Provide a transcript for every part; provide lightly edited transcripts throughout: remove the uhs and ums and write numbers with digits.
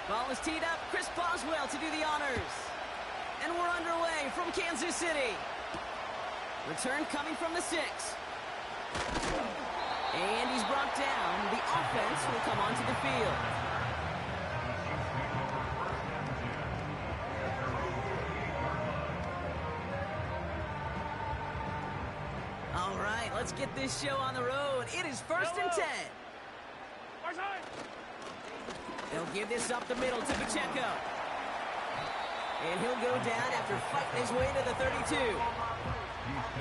Ball is teed up. Chris Boswell to do the honors. And we're underway from Kansas City. Return coming from the 6. And he's brought down. The offense will come onto the field. All right, let's get this show on the road. It is 1st and 10. They'll give this up the middle to Pacheco. And he'll go down after fighting his way to the 32.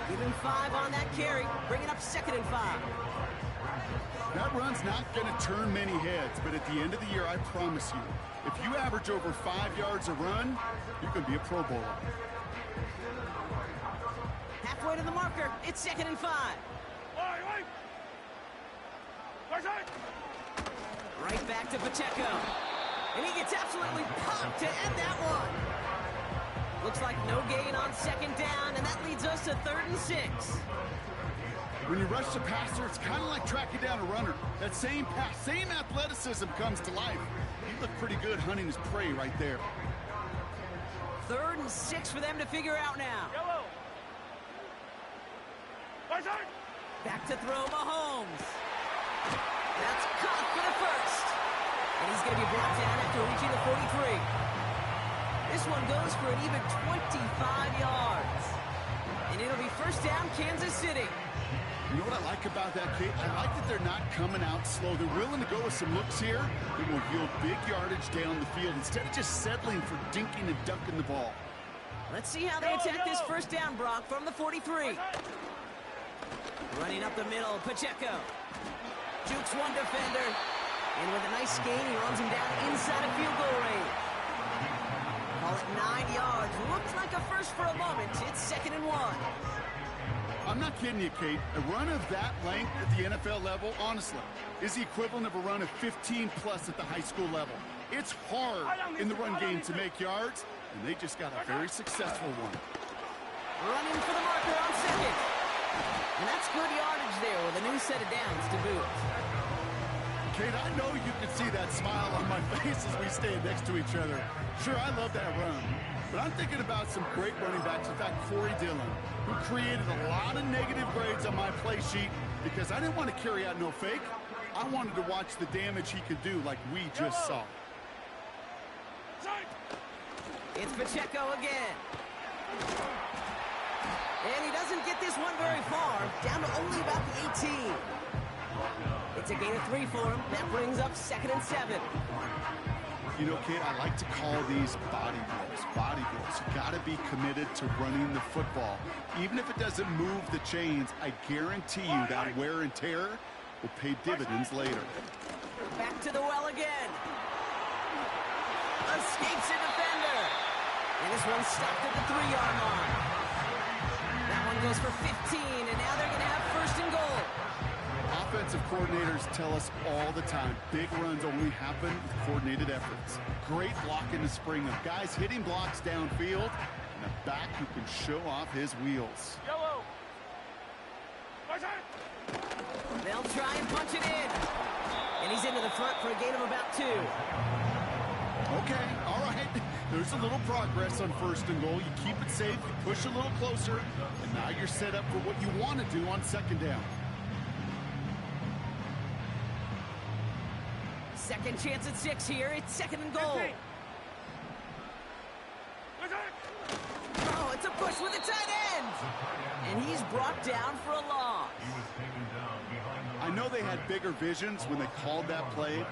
Give him 5 on that carry, bringing up 2nd and 5. That run's not going to turn many heads, but at the end of the year, I promise you, if you average over 5 yards a run, you can be a Pro Bowler. Halfway to the marker, it's 2nd and 5. Right back to Pacheco. And he gets absolutely popped to end that one. Looks like no gain on 2nd down, and that leads us to 3rd and 6. When you rush the passer, it's kind of like tracking down a runner. That same pass, same athleticism comes to life. He looked pretty good hunting his prey right there. 3rd and 6 for them to figure out now. Back to throw Mahomes. That's caught for the 1st. And he's going to be brought down after reaching the 43. This one goes for an even 25 yards. And it'll be 1st down, Kansas City. You know what I like about that, Kate? I like that they're not coming out slow. They're willing to go with some looks here that will yield big yardage down the field instead of just settling for dinking and dunking the ball. Let's see how they attack this 1st down, Brock, from the 43. Running up the middle, Pacheco. Jukes one defender. And with a nice gain, he runs him down inside of field goal range. Call it 9 yards. Looks like a first for a moment. It's 2nd and 1. I'm not kidding you, Kate. A run of that length at the NFL level, honestly, is the equivalent of a run of 15-plus at the high school level. It's hard in the run game to make yards, and they just got a very successful one. Running for the marker on 2nd. And that's good yardage there with a new set of downs to boot. Kate, I know you can see that smile on my face as we stand next to each other. Sure, I love that run. But I'm thinking about some great running backs. In fact, Corey Dillon, who created a lot of negative grades on my play sheet because I didn't want to carry out no fake. I wanted to watch the damage he could do like we just saw. It's Pacheco again. And he doesn't get this one very far, down to only about the 18. It's a gain of 3 for him. That brings up 2nd and 7. You know, Kate, I like to call these body blows. Body blows. You got to be committed to running the football. Even if it doesn't move the chains, I guarantee you that wear and tear will pay dividends later. Back to the well again. Escapes a defender. And this one's stopped at the 3-yard line. That one goes for 15, and now they're going to have 1st and goal. Offensive coordinators tell us all the time, big runs only happen with coordinated efforts. Great block in the spring of guys hitting blocks downfield, and a back who can show off his wheels. Yellow. They'll try and punch it in. And he's into the front for a gain of about 2. Okay, all right. There's a little progress on 1st and goal. You keep it safe, you push a little closer, and now you're set up for what you want to do on 2nd down. Second chance at 6 here. It's 2nd and goal. Oh, it's a push with a tight end. And he's brought down for a loss. I know they had bigger visions when they called that play.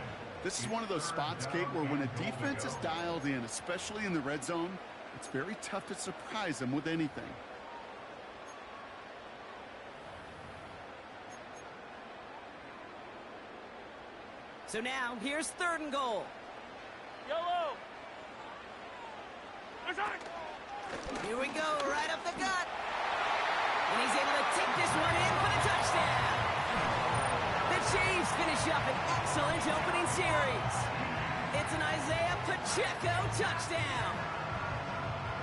This is one of those spots, Kate, where when a defense is dialed in, especially in the red zone, it's very tough to surprise them with anything. So now, here's 3rd and goal. Yellow. Here we go, right up the gut. And he's able to take this one in for the touchdown. The Chiefs finish up an excellent opening series. It's an Isaiah Pacheco touchdown.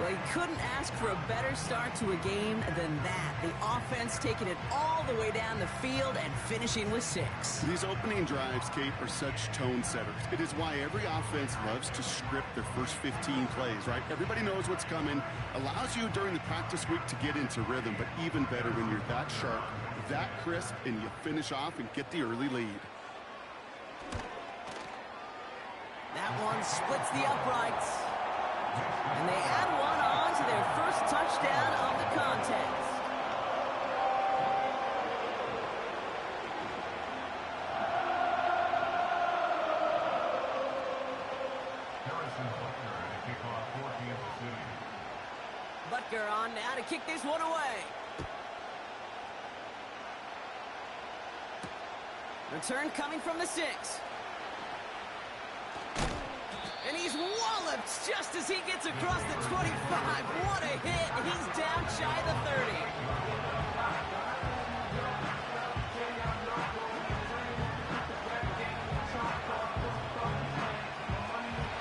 Well, you couldn't ask for a better start to a game than that. The offense taking it all the way down the field and finishing with 6. These opening drives, Kate, are such tone setters. It is why every offense loves to script their first 15 plays, right? Everybody knows what's coming. Allows you during the practice week to get into rhythm, but even better when you're that sharp, that crisp, and you finish off and get the early lead. That one splits the uprights. And they add one on to their first touchdown of the contest. Butker on now to kick this one away. Return coming from the 6. And he's walloped just as he gets across the 25. What a hit. He's down shy of the 30.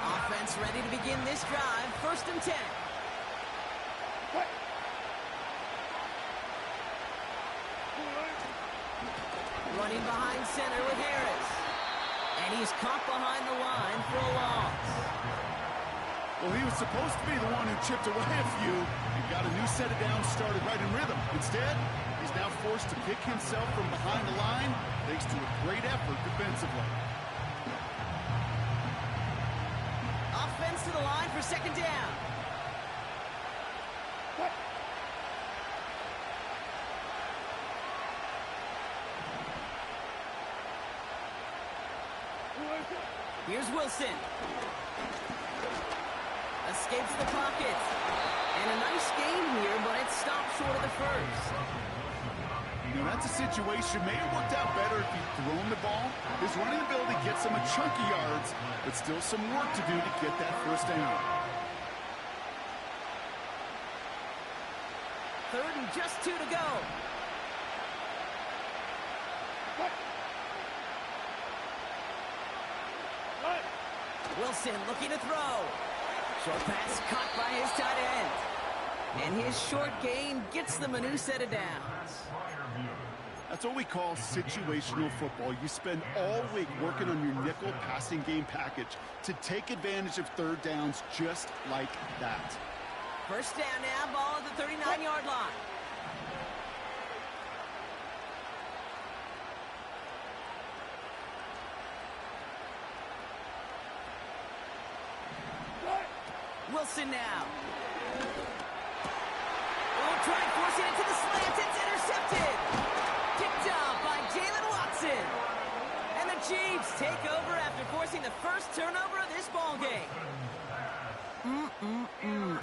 Offense ready to begin this drive. 1st and 10. Running behind center with Harris. And he's caught behind the line for a loss. Well, he was supposed to be the one who chipped away a few and got a new set of downs started right in rhythm. Instead, he's now forced to pick himself from behind the line thanks to a great effort defensively. Offense to the line for 2nd down. Here's Wilson. Escapes the pocket. And a nice game here, but it stopped short of the 1st. You know, that's a situation may have worked out better if he'd thrown the ball. His running ability gets him a chunky yards, but still some work to do to get that 1st down. 3rd and just 2 to go. Wilson looking to throw. Short pass caught by his tight end. And his short gain gets them a new set of downs. That's what we call situational football. You spend all week working on your nickel passing game package to take advantage of 3rd downs just like that. 1st down now, ball at the 39-yard line. Wilson now. Oh, trying forcing it to the slant. It's intercepted. Picked up by Jalen Watson. And the Chiefs take over after forcing the 1st turnover of this ball game.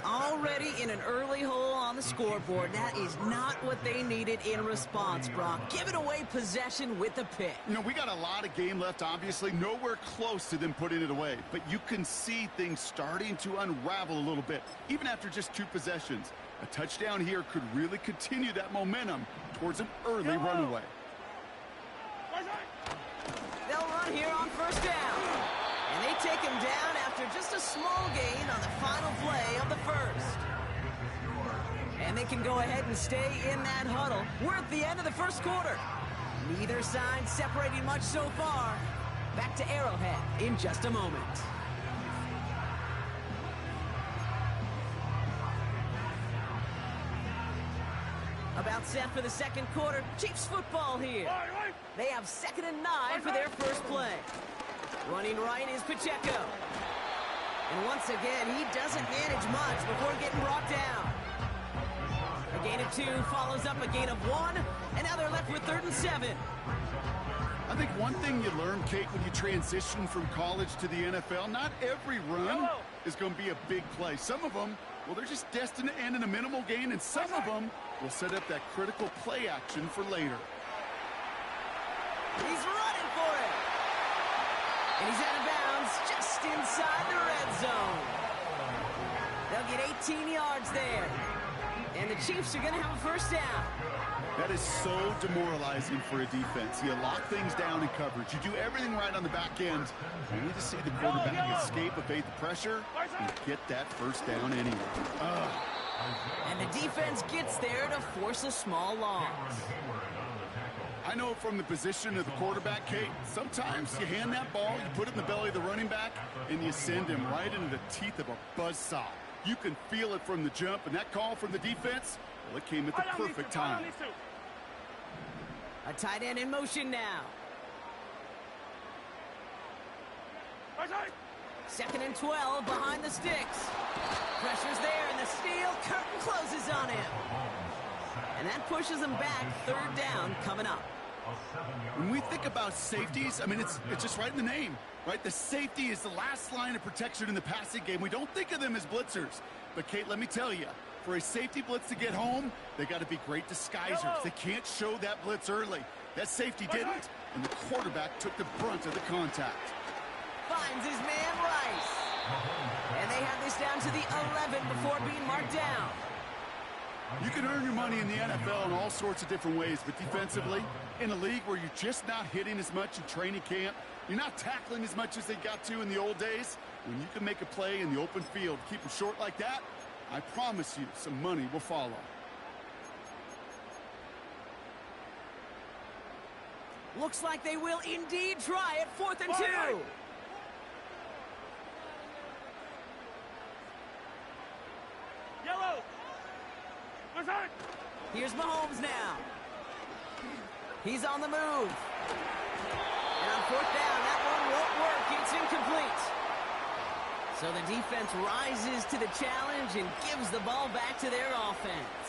Already in an early hole on the scoreboard. That is not what they needed in response, Brock. Giving away possession with a pick. You know, we got a lot of game left, obviously. Nowhere close to them putting it away. But you can see things starting to unravel a little bit, even after just 2 possessions. A touchdown here could really continue that momentum towards an early runaway. They'll run here on 1st down. And they take him down after just a small gain on the final play of the 1st. And they can go ahead and stay in that huddle. We're at the end of the 1st quarter. Neither side separating much so far. Back to Arrowhead in just a moment. About set for the 2nd quarter. Chiefs football here. They have 2nd and 9 for their 1st play. Running right is Pacheco. And once again, he doesn't manage much before getting brought down. A gain of 2 follows up a gain of 1, and now they're left with 3rd and 7. I think one thing you learn, Kate, when you transition from college to the NFL, not every run is going to be a big play. Some of them, well, they're just destined to end in a minimal gain, and some of them will set up that critical play action for later. He's running for it. And he's out of bounds just inside the red zone. They'll get 18 yards there. And the Chiefs are going to have a 1st down. That is so demoralizing for a defense. You lock things down in coverage. You do everything right on the back end. You need to see the quarterback escape, evade the pressure, and get that 1st down anyway. defense gets there to force a small loss. I know from the position of the quarterback, Kate, sometimes you hand that ball, you put it in the belly of the running back, and you send him right into the teeth of a buzzsaw. You can feel it from the jump, and that call from the defense, well, it came at the perfect time. A tight end in motion now. 2nd and 12 behind the sticks. Pressure's there, and the steel curtain closes on him. And that pushes him back. 3rd down coming up. When we think about safeties, I mean, it's just right in the name, right? The safety is the last line of protection in the passing game. We don't think of them as blitzers. But, Kate, let me tell you, for a safety blitz to get home, they got to be great disguisers. They can't show that blitz early. That safety didn't, and the quarterback took the brunt of the contact. Finds his man Rice. And they have this down to the 11 before being marked down. You can earn your money in the NFL in all sorts of different ways, but defensively, in a league where you're just not hitting as much in training camp, you're not tackling as much as they got to in the old days, when you can make a play in the open field, keep them short like that, I promise you some money will follow. Looks like they will indeed try it. 4th and 2. Yellow. Here's Mahomes now. He's on the move. And on 4th down, that one won't work. It's incomplete. So the defense rises to the challenge and gives the ball back to their offense.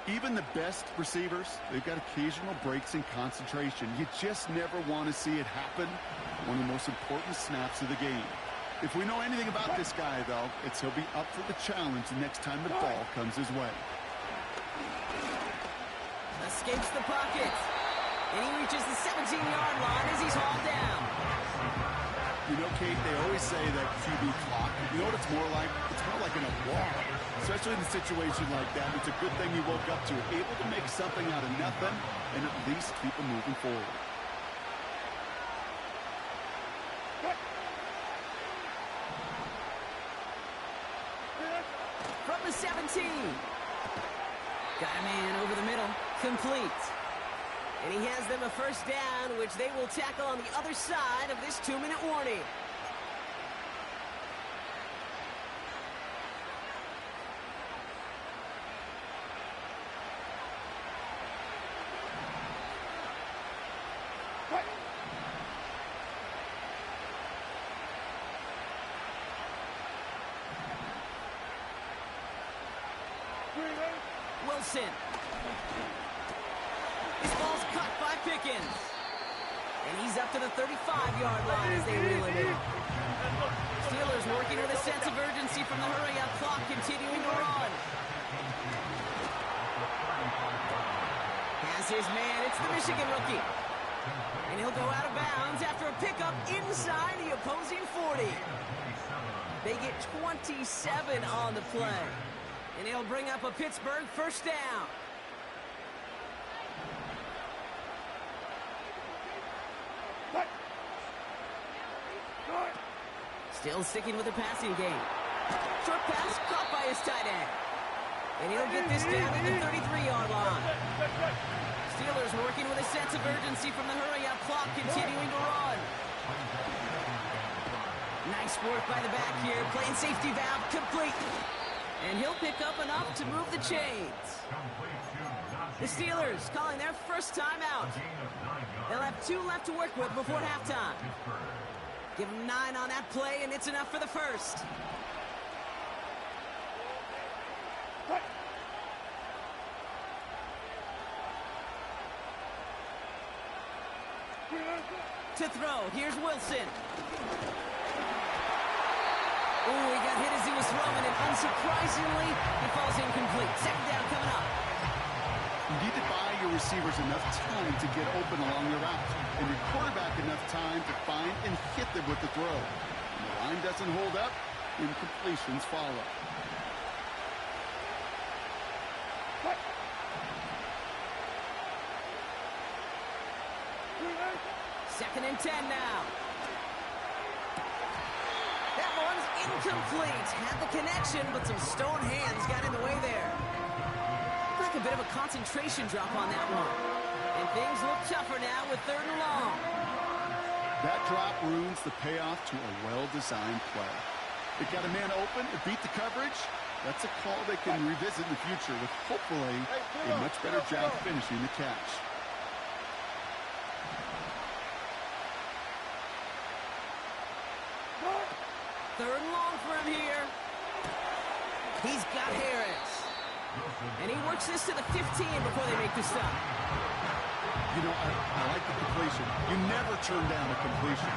Even the best receivers, they've got occasional breaks in concentration. You just never want to see it happen. One of the most important snaps of the game. If we know anything about this guy, though, it's he'll be up for the challenge the next time the ball comes his way. Escapes the pocket. And he reaches the 17-yard line as he's hauled down. You know, Kate, they always say that QB clock, you know what it's more like? It's more like an applause. Especially in a situation like that, it's a good thing you woke up to it. Able to make something out of nothing and at least keep them moving forward. From the 17. Got a man over the middle. Complete. And he has them a 1st down, which they will tackle on the other side of this 2-minute warning. Wilson. This ball's cut by Pickens. And he's up to the 35-yard line as they reel him in. Steelers working with a sense of urgency from the hurry-up clock, continuing to run. Has his man. It's the Michigan rookie. And he'll go out of bounds after a pickup inside the opposing 40. They get 27 on the play. And he'll bring up a Pittsburgh 1st down. Still sticking with the passing game. Short pass caught by his tight end. And he'll get this down at the 33-yard line. Steelers working with a sense of urgency from the hurry-up clock, continuing to run. Nice work by the back here, playing safety valve complete. And he'll pick up enough to move the chains. The Steelers calling their 1st time out. They'll have 2 left to work with before halftime. Give them 9 on that play, and it's enough for the 1st. To throw, here's Wilson. Ooh, he got hit as he was throwing, and unsurprisingly, he falls incomplete. 2nd down coming up. You need to buy your receivers enough time to get open along the route, and your quarterback enough time to find and hit them with the throw. When the line doesn't hold up, incompletions follow. Second and 10 now. That one's incomplete. Had the connection, but some stone hands got in the way there. like a bit of a concentration drop on that one. And things look tougher now with 3rd and long. That drop ruins the payoff to a well-designed play. It got a man open, it beat the coverage. That's a call they can revisit in the future with hopefully a much better job finishing the catch. Third and long for him here. He's got Harris. And he works this to the 15 before they make the stop. You know, I like the completion. You never turn down a completion.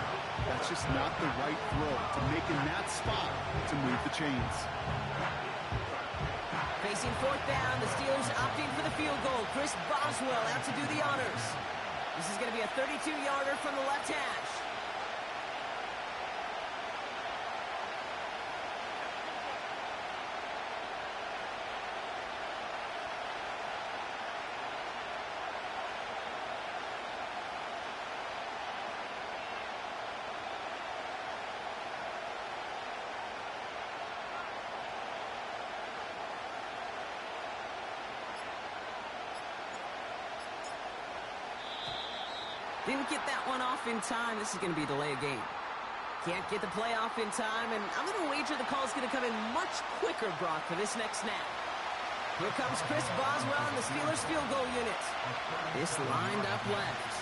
That's just not the right throw to make in that spot to move the chains. Facing 4th down, the Steelers opting for the field goal. Chris Boswell out to do the honors. This is going to be a 32-yarder from the left hash. Didn't get that one off in time. This is going to be a delay of game. Can't get the play off in time, and I'm going to wager the call is going to come in much quicker, Brock, for this next snap. Here comes Chris Boswell and the Steelers field goal unit. This lined up left.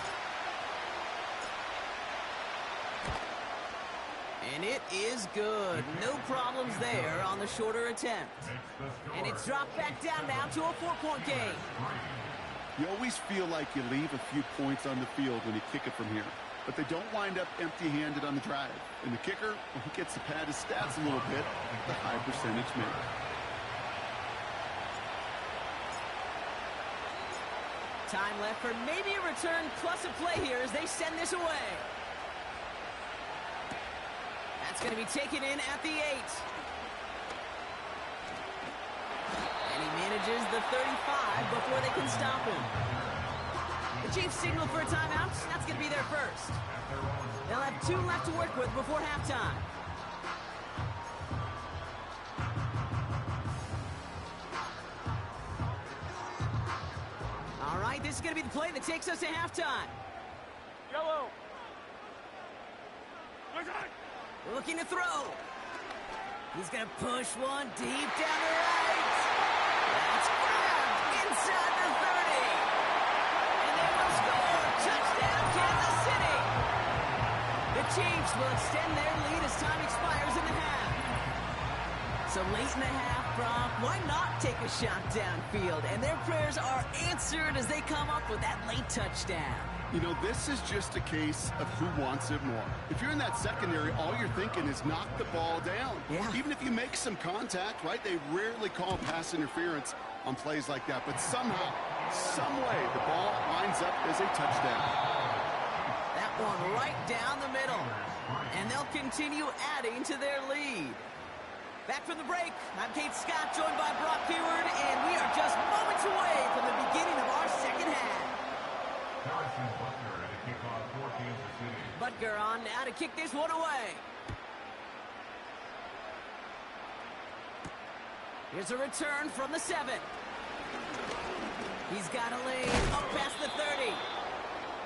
And it is good. No problems there on the shorter attempt. And it's dropped back down now to a 4-point game. You always feel like you leave a few points on the field when you kick it from here. But they don't wind up empty-handed on the drive. And the kicker, well, he gets to pad his stats a little bit, the high percentage make. Time left for maybe a return plus a play here as they send this away. That's going to be taken in at the 8. And he manages the 35 before they can stop him. The Chiefs signal for a timeout. That's going to be their first. They'll have 2 left to work with before halftime. All right, this is going to be the play that takes us to halftime. Yellow. Looking to throw. He's going to push one deep down the right. That's grabbed inside the 30. And they will score. Touchdown, Kansas City. The Chiefs will extend their lead as time expires in the half. So late in the half, Brock, why not take a shot downfield? And their prayers are answered as they come up with that late touchdown. You know, this is just a case of who wants it more. If you're in that secondary, all you're thinking is knock the ball down. Yeah. Even if you make some contact, right, they rarely call pass interference on plays like that. But somehow, some way, the ball winds up as a touchdown. That one right down the middle. And they'll continue adding to their lead. Back from the break, I'm Kate Scott, joined by Brock Hayward, and we are just moments away from the beginning of our second half. Butker on now to kick this one away. Here's a return from the 7. He's got a lane up past the 30.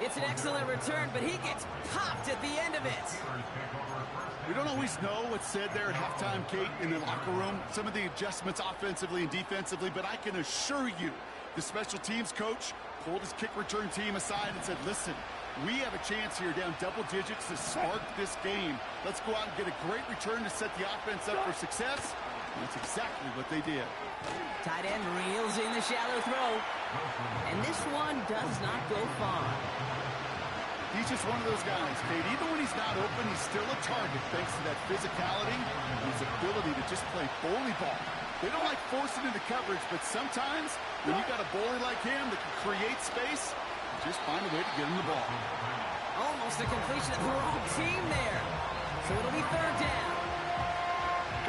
It's an excellent return, but he gets popped at the end of it. We don't always know what's said there at halftime, Kate, in the locker room. Some of the adjustments offensively and defensively, but I can assure you the special teams coach pulled his kick return team aside and said, listen, we have a chance here down double digits to spark this game. Let's go out and get a great return to set the offense up for success. And that's exactly what they did. Tight end reels in the shallow throw. And this one does not go far. He's just one of those guys, Kate. Even when he's not open, he's still a target thanks to that physicality and his ability to just play bully ball. They don't like forcing into coverage, but sometimes when you got a bully like him that can create space, you just find a way to get him the ball. Almost a completion of the wrong team there. So it'll be 3rd down.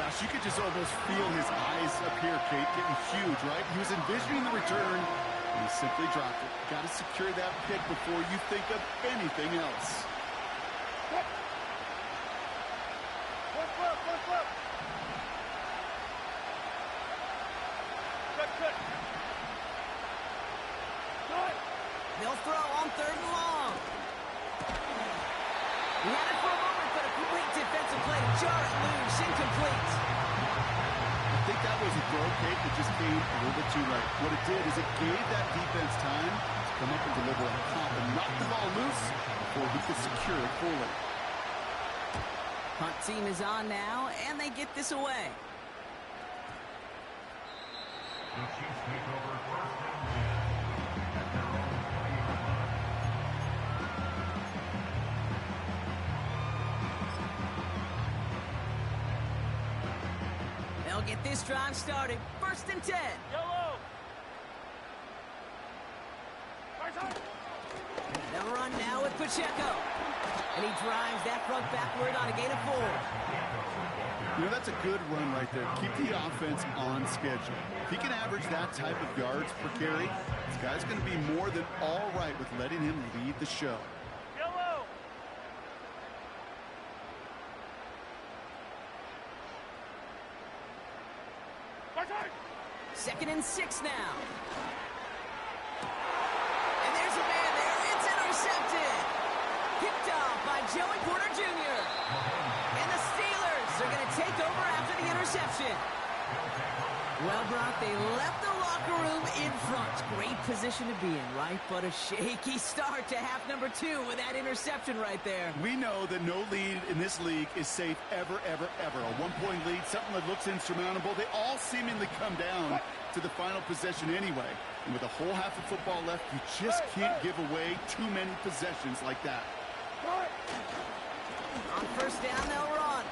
Gosh, you could just almost feel his eyes up here, Kate, getting huge, right? He was envisioning the return, and he simply dropped it. Got to secure that pick before you think of anything else. They'll throw on 3rd and long. He had it for a moment, but a great defensive play to jar it loose. Incomplete. I think that was a throw, Kate, that just came a little bit too late. What it did is it gave that defense time to come up and deliver on top and knock the ball loose before he could secure it fully. Punt team is on now, and they get this away. They'll get this drive started. 1st and 10. Yellow. They'll run now with Pacheco. And he drives that front backward on a gain of 4. You know, that's a good run right there. Keep the offense on schedule. If he can average that type of yards per carry, this guy's going to be more than all right with letting him lead the show. Yellow. 2nd and 6 now. And there's a man there. It's intercepted. Picked off by Joey Porter Jr. And the Steelers are going to take over after the interception. Well, Brock, they left the locker room in front. Great position to be in, right? But a shaky start to half number 2 with that interception right there. We know that no lead in this league is safe ever, ever, ever. A 1-point lead, something that looks insurmountable. They all seemingly come down to the final possession anyway. And with a whole half of football left, you just can't give away too many possessions like that. On 1st down, they'll run.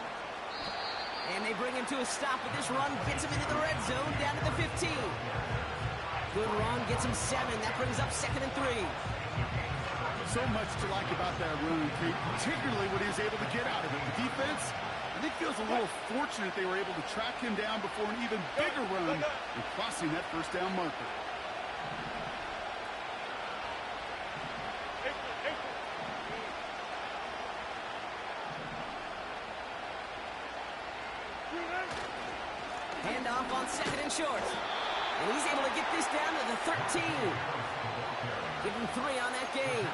And they bring him to a stop with this run. Gets him into the red zone, down to the 15. Good run, gets him 7. That brings up 2nd and 3. So much to like about that run, Kate, particularly what he was able to get out of it. The defense, I think, feels a little fortunate they were able to track him down before an even bigger run and crossing that 1st down marker. Handoff on 2nd and short. And he's able to get this down to the 13. Give him 3 on that game.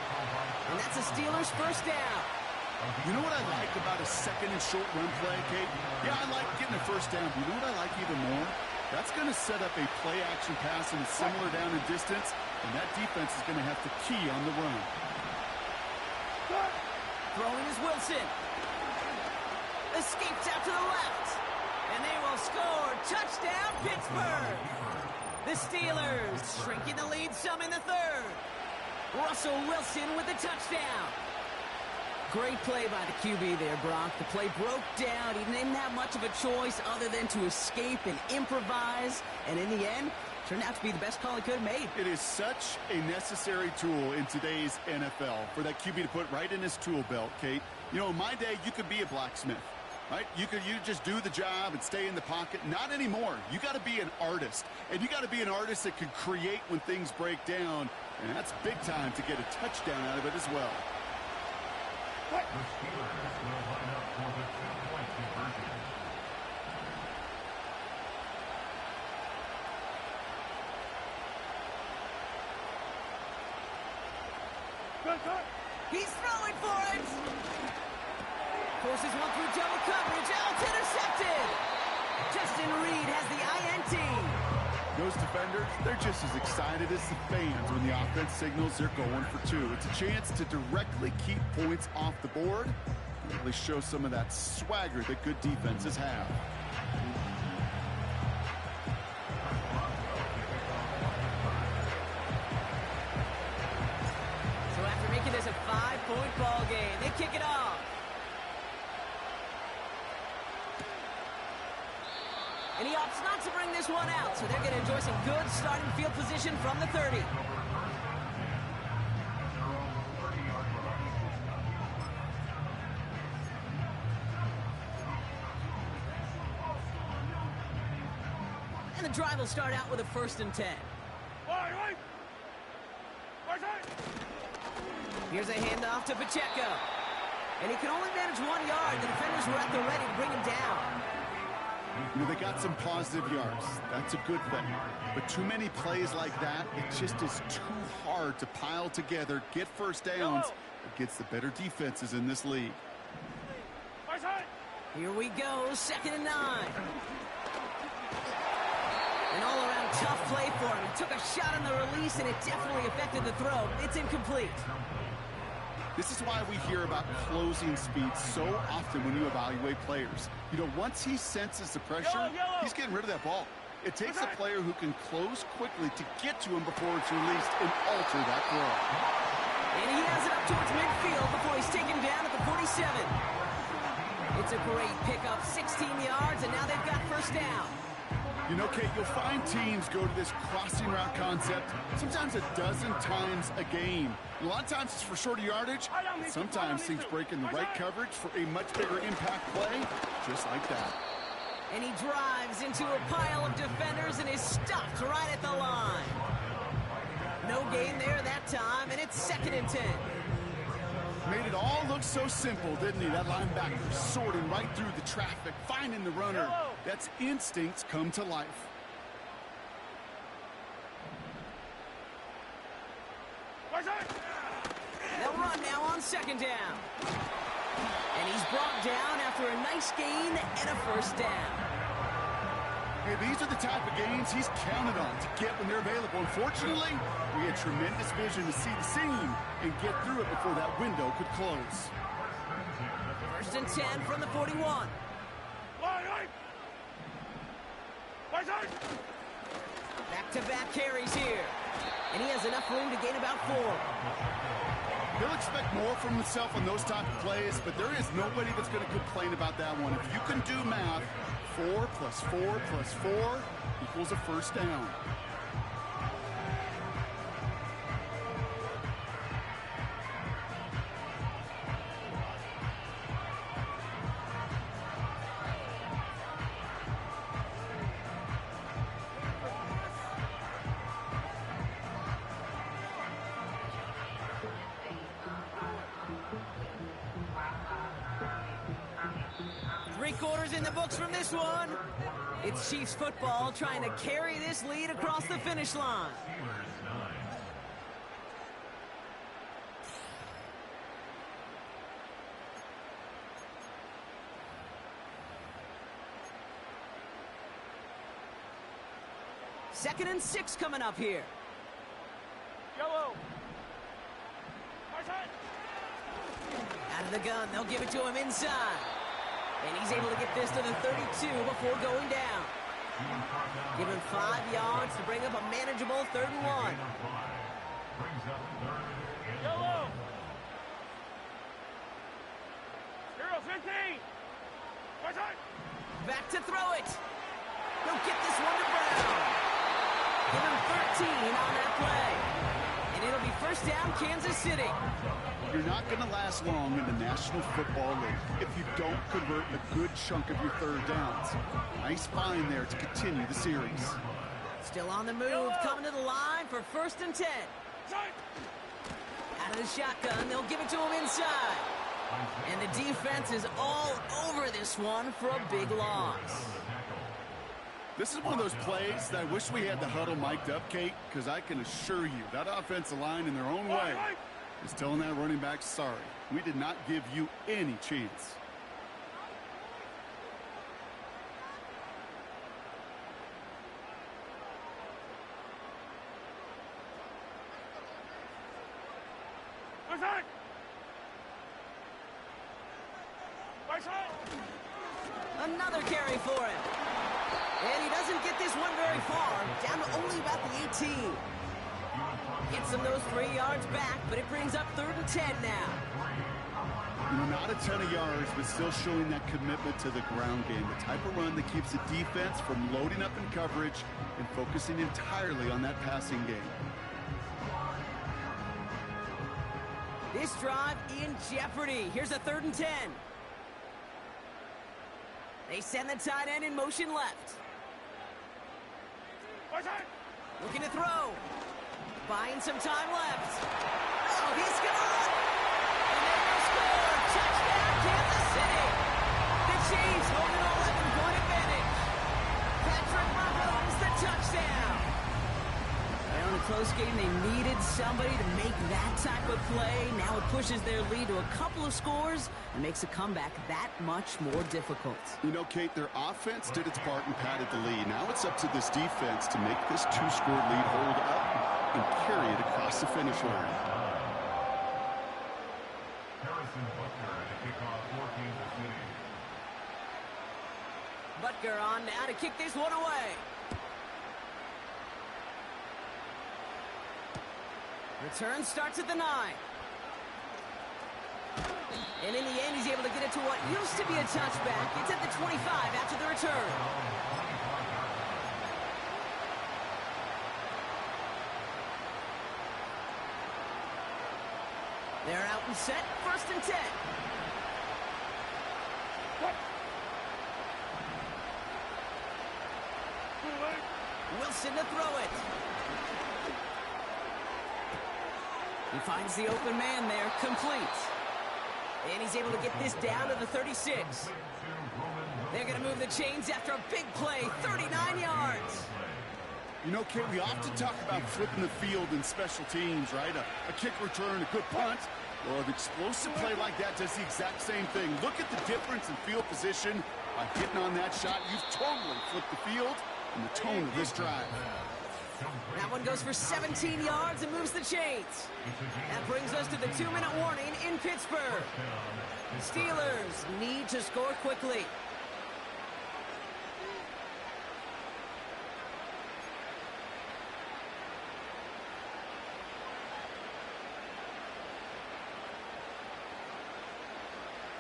And that's a Steelers 1st down. You know what I like about a 2nd and short run play, Kate? Yeah, I like getting a 1st down. But you know what I like even more? That's going to set up a play-action pass in a similar down and distance, and that defense is going to have to key on the run. Throwing is Wilson. Escapes out to the left. And they will score. Touchdown, Pittsburgh. The Steelers shrinking the lead some in the 3rd. Russell Wilson with the touchdown. Great play by the QB there, Brock. The play broke down. He didn't have much of a choice other than to escape and improvise. And in the end, turned out to be the best call he could have made. It is such a necessary tool in today's NFL for that QB to put right in his tool belt, Kate. You know, in my day, you could be a blacksmith, right? You just do the job and stay in the pocket. Not anymore. You got to be an artist. And you got to be an artist that can create when things break down. And that's big time to get a touchdown out of it as well. The Steelers will line up for the 2-point conversion. He's throwing for it. Forces one through double coverage. Oh, it's intercepted. Justin Reed has the INT. Those defenders, they're just as excited as the fans when the offense signals they're going for 2. It's a chance to directly keep points off the board and really show some of that swagger that good defenses have. So after making this a 5-point ball game, they kick it off. And he opts not to bring this one out, so they're going to enjoy some good starting field position from the 30. And the drive will start out with a 1st and 10. Here's a handoff to Pacheco. And he can only manage 1 yard. The defenders were at the ready to bring him down. You know, they got some positive yards. That's a good thing. But too many plays like that, it just is too hard to pile together, get first downs against the better defenses in this league. Here we go, 2nd and 9. An all-around tough play for him. He took a shot on the release, and it definitely affected the throw. It's incomplete. This is why we hear about closing speed so often when you evaluate players. You know, once he senses the pressure, he's getting rid of that ball. It takes a player who can close quickly to get to him before it's released and alter that throw. And he has it up towards midfield before he's taken down at the 47. It's a great pickup, 16 yards, and now they've got first down. You know, Kate, you'll find teams go to this crossing route concept sometimes a dozen times a game. A lot of times it's for shorter yardage, but sometimes things break in the right coverage for a much bigger impact play, just like that. And he drives into a pile of defenders and is stopped right at the line. No gain there that time, and it's 2nd and 10. Made it all look so simple, didn't he? That linebacker sorting right through the traffic, finding the runner. That's instincts come to life. They'll run now on 2nd down. And he's brought down after a nice gain and a first down. Hey, these are the type of gains he's counted on to get when they're available. Unfortunately, we had tremendous vision to see the seam and get through it before that window could close. 1st and 10 from the 41. Back-to-back carries here. And he has enough room to gain about 4. He'll expect more from himself on those type of plays, but there is nobody that's going to complain about that one. If you can do math, 4 plus 4 plus 4 equals a first down. Three-quarters in the books from this one. It's Chiefs football trying to carry this lead across the finish line. Second and 6 coming up here. Yellow. Out of the gun, they'll give it to him inside. And he's able to get this to the 32 before going down. Give him 5 yards to bring up a manageable 3rd and 1. Yellow. 0-15. Back to throw it. He'll get this one to Brown. Give him 13 on that play. And it'll be first down, Kansas City. You're not going to last long in the National Football League if you don't convert a good chunk of your 3rd downs. Nice find there to continue the series. Still on the move, coming to the line for 1st and 10. Out of the shotgun, they'll give it to him inside. And the defense is all over this one for a big loss. This is one of those plays that I wish we had the huddle mic'd up, Kate, because I can assure you that offensive line in their own way is telling that running back, sorry, we did not give you any chance. Another carry for him. And he doesn't get this one very far, down to only about the 18. Gets him those 3 yards back, but it brings up 3rd and 10 now. You know, not a ton of yards, but still showing that commitment to the ground game. The type of run that keeps the defense from loading up in coverage and focusing entirely on that passing game. This drive in jeopardy. Here's a 3rd and 10. They send the tight end in motion left. Looking to throw. Buying some time left. Oh, he's going to run. And they will score. Touchdown, Kansas City. The Chiefs hold an 11-point advantage. close game. They needed somebody to make that type of play. Now it pushes their lead to a couple of scores and makes a comeback that much more difficult. You know, Kate, their offense did its part and padded the lead. Now it's up to this defense to make this two-score lead hold up and carry it across the finish line. Butker on now to kick this one away. Return starts at the 9. And in the end, he's able to get it to what used to be a touchback. It's at the 25 after the return. They're out and set, 1st and 10. Wilson to throw it. He finds the open man there, complete. And he's able to get this down to the 36. They're going to move the chains after a big play, 39 yards. You know, Kate, we often talk about flipping the field in special teams, right? A kick return, a good punt. Well, an explosive play like that does the exact same thing. Look at the difference in field position. By hitting on that shot, you've totally flipped the field and the tone of this drive. That one goes for 17 yards and moves the chains. That brings us to the 2-minute warning in Pittsburgh. Steelers need to score quickly.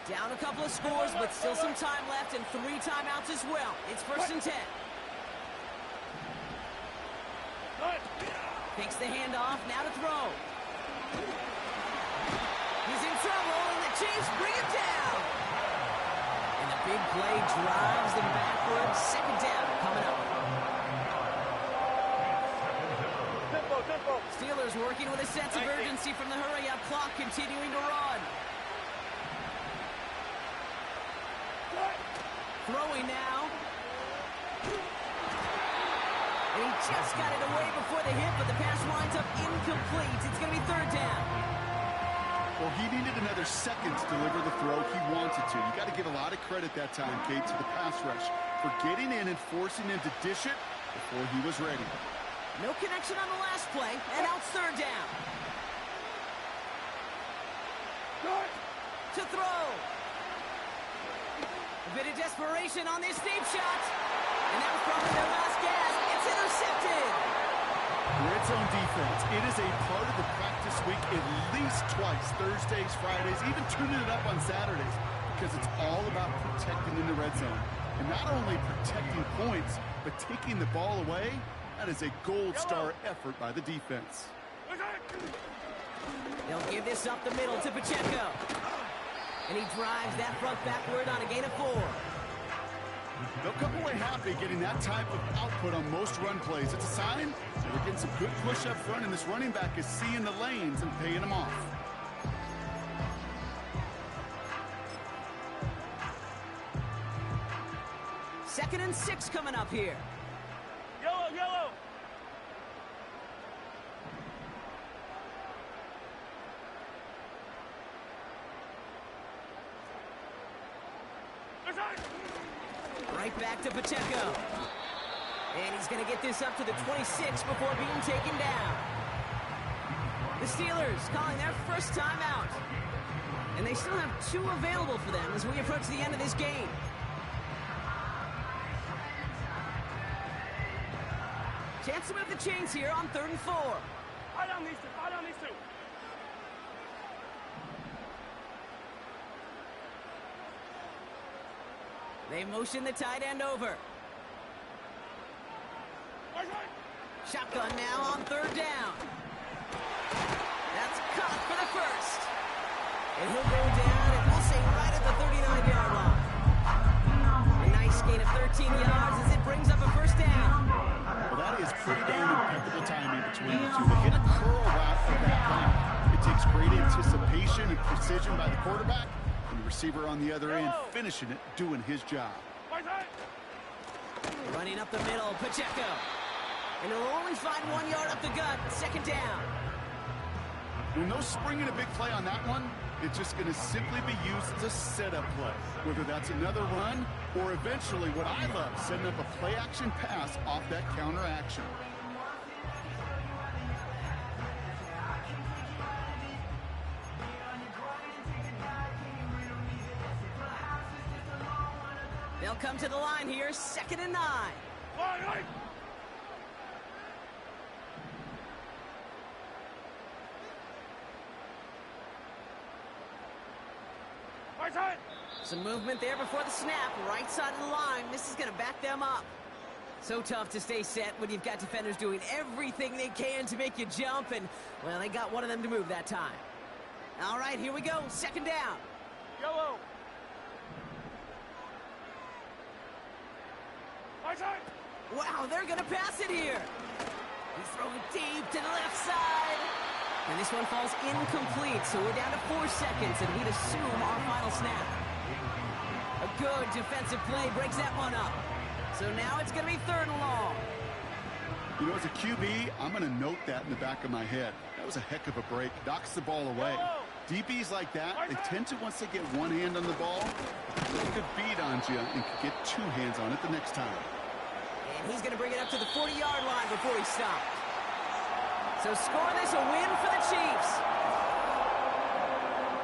Down a couple of scores, but still some time left and 3 timeouts as well. It's 1st and 10. Takes the handoff, now to throw. He's in trouble, and the Chiefs bring him down. And the big play drives them backwards. 2nd down coming up. Steelers working with a sense of urgency from the hurry-up clock, continuing to run. Throwing now. And he just got it away before the hit, but the pass winds up incomplete. It's going to be 3rd down. Well, he needed another second to deliver the throw he wanted to. You got to give a lot of credit that time, Kate, to the pass rush for getting in and forcing him to dish it before he was ready. No connection on the last play, and now it's 3rd down. To throw. A bit of desperation on this deep shot. And that was probably their last gasp. It's intercepted. Red zone defense. It is a part of the practice week at least twice. Thursdays, Fridays, even tuning it up on Saturdays. Because it's all about protecting in the red zone. And not only protecting points, but taking the ball away. That is a gold star effort by the defense. They'll give this up the middle to Pacheco. And he drives that front backward on a gain of 4. They'll come away happy getting that type of output on most run plays. It's a sign that they're getting some good push up front, and this running back is seeing the lanes and paying them off. Second and 6 coming up here. Yellow, yellow. Right back to Pacheco. And he's going to get this up to the 26 before being taken down. The Steelers calling their first time out. And they still have 2 available for them as we approach the end of this game. Chance to move the chains here on 3rd and 4. Hide on these 2. Hide on these 2. They motion the tight end over. Shotgun now on 3rd down. That's caught for the first. And he'll go down, and we'll say right at the 39-yard line. A nice gain of 13 yards as it brings up a 1st down. Well, that is pretty damn impeccable timing between the two. They hit a curl route of that play. It takes great anticipation and precision by the quarterback, and the receiver on the other end finishing it, doing his job. Running up the middle, Pacheco. And he'll only find 1 yard up the gut. Second down. Well, no springing a big play on that one. It's just going to simply be used as a setup play, whether that's another run or eventually what I love, setting up a play-action pass off that counter action. They'll come to the line here, 2nd and 9. Line. Right side. Some movement there before the snap. Right side of the line. This is going to back them up. So tough to stay set when you've got defenders doing everything they can to make you jump. And, well, they got one of them to move that time. All right, here we go. 2nd down. Yellow. Right side. Wow, they're going to pass it here. He's throwing deep to the left side. And this one falls incomplete, so we're down to 4 seconds, and we'd assume our final snap. A good defensive play breaks that one up. So now it's going to be 3rd and long. You know, as a QB, I'm going to note that in the back of my head. That was a heck of a break. Knocks the ball away. DBs like that, they tend to, once they get one hand on the ball, they could beat on you and could get 2 hands on it the next time. And he's going to bring it up to the 40-yard line before he stops. So score this a win for the Chiefs.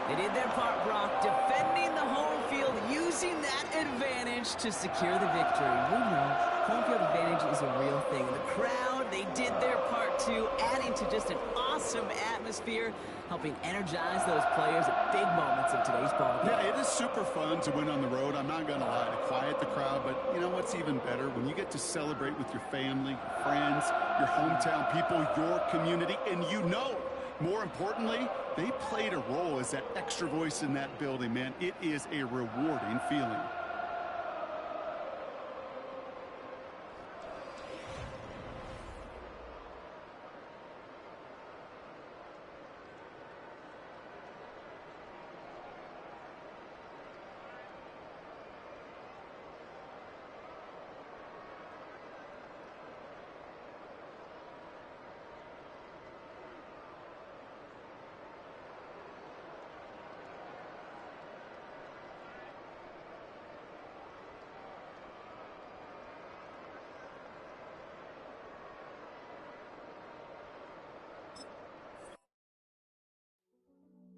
They did their part, Brock, defending the home field, using that advantage to secure the victory. We know home field advantage is a real thing. The crowd, they did their part too, adding to just an awesome atmosphere, helping energize those players at big moments in today's ball game. Yeah, it is super fun to win on the road. I'm not going to lie, to quiet the crowd. But you know what's even better? When you get to celebrate with your family, your friends, your hometown people, your community, and you know, more importantly, they played a role as that extra voice in that building, man. It is a rewarding feeling.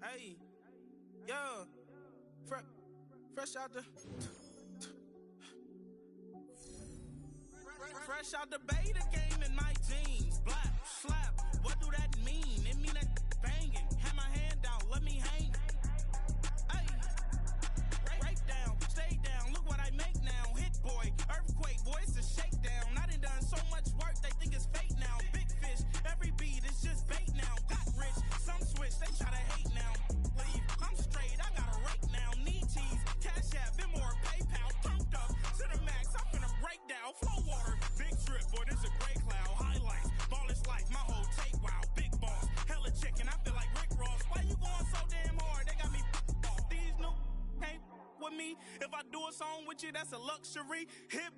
Hey, yo, fresh out the beta game in my jeans. Black, slap, what do that mean? It mean that banging. Have my hand out, let me hang. Hey, break down, stay down, look what I make now. Hit boy, earthquake, boy, it's a shakedown. I done so much work, they think it's fake now. Big fish, every beat is just bait now. Got rich, some switch, they try to hate now. Leave, I'm straight, I got a rake now. Need cheese, cash app, Venmo or PayPal. Pumped up to the max, I'm finna break down. Flow water, big trip, boy, this a gray cloud. Highlights, ball is life, my whole take, wow. Big boss, hella chicken, I feel like Rick Ross. Why you going so damn hard? They got me off. These new can't with me. If I do a song with you, that's a luxury. Hit